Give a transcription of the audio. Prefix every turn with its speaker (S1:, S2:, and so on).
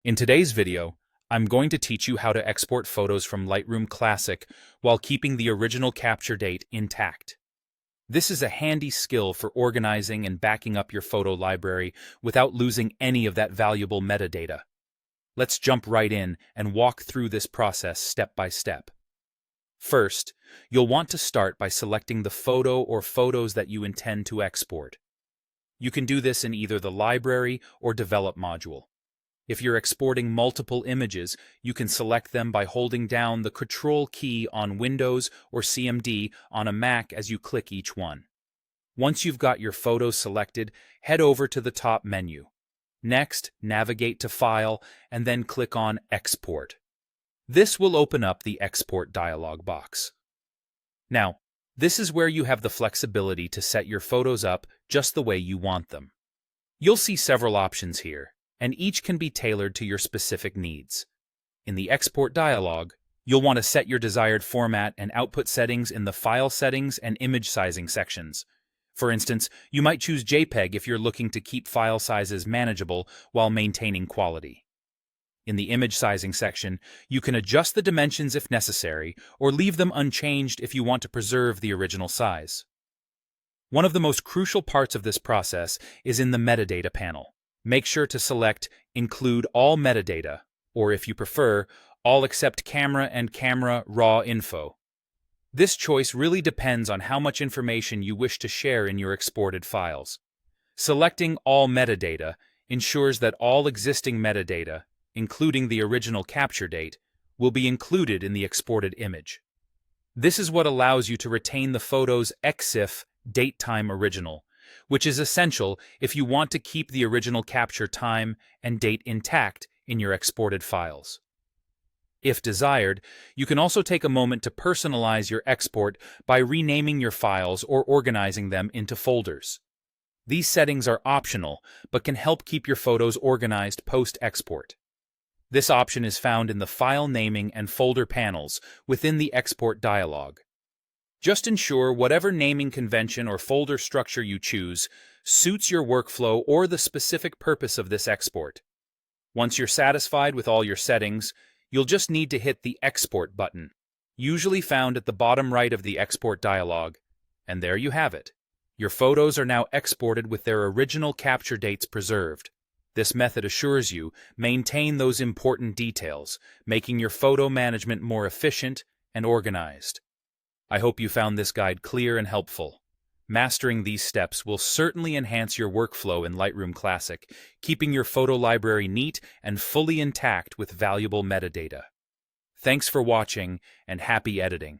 S1: In today's video, I'm going to teach you how to export photos from Lightroom Classic while keeping the original capture date intact. This is a handy skill for organizing and backing up your photo library without losing any of that valuable metadata. Let's jump right in and walk through this process step by step. First, you'll want to start by selecting the photo or photos that you intend to export. You can do this in either the Library or Develop module. If you're exporting multiple images, you can select them by holding down the Control key on Windows or CMD on a Mac as you click each one. Once you've got your photos selected, head over to the top menu. Next, navigate to File and then click on Export. This will open up the Export dialog box. Now, this is where you have the flexibility to set your photos up just the way you want them. You'll see several options here, and each can be tailored to your specific needs. In the Export dialog, you'll want to set your desired format and output settings in the File Settings and Image Sizing sections. For instance, you might choose JPEG if you're looking to keep file sizes manageable while maintaining quality. In the Image Sizing section, you can adjust the dimensions if necessary, or leave them unchanged if you want to preserve the original size. One of the most crucial parts of this process is in the Metadata panel. Make sure to select Include All Metadata, or if you prefer, All Except Camera and Camera Raw Info. This choice really depends on how much information you wish to share in your exported files. Selecting All Metadata ensures that all existing metadata, including the original capture date, will be included in the exported image. This is what allows you to retain the photo's EXIF date-time original, which is essential if you want to keep the original capture time and date intact in your exported files. If desired, you can also take a moment to personalize your export by renaming your files or organizing them into folders. These settings are optional, but can help keep your photos organized post-export. This option is found in the File Naming and Folder panels within the Export dialog. Just ensure whatever naming convention or folder structure you choose suits your workflow or the specific purpose of this export. Once you're satisfied with all your settings, you'll just need to hit the Export button, usually found at the bottom right of the Export dialog, and there you have it. Your photos are now exported with their original capture dates preserved. This method assures you maintain those important details, making your photo management more efficient and organized. I hope you found this guide clear and helpful. Mastering these steps will certainly enhance your workflow in Lightroom Classic, keeping your photo library neat and fully intact with valuable metadata. Thanks for watching, and happy editing.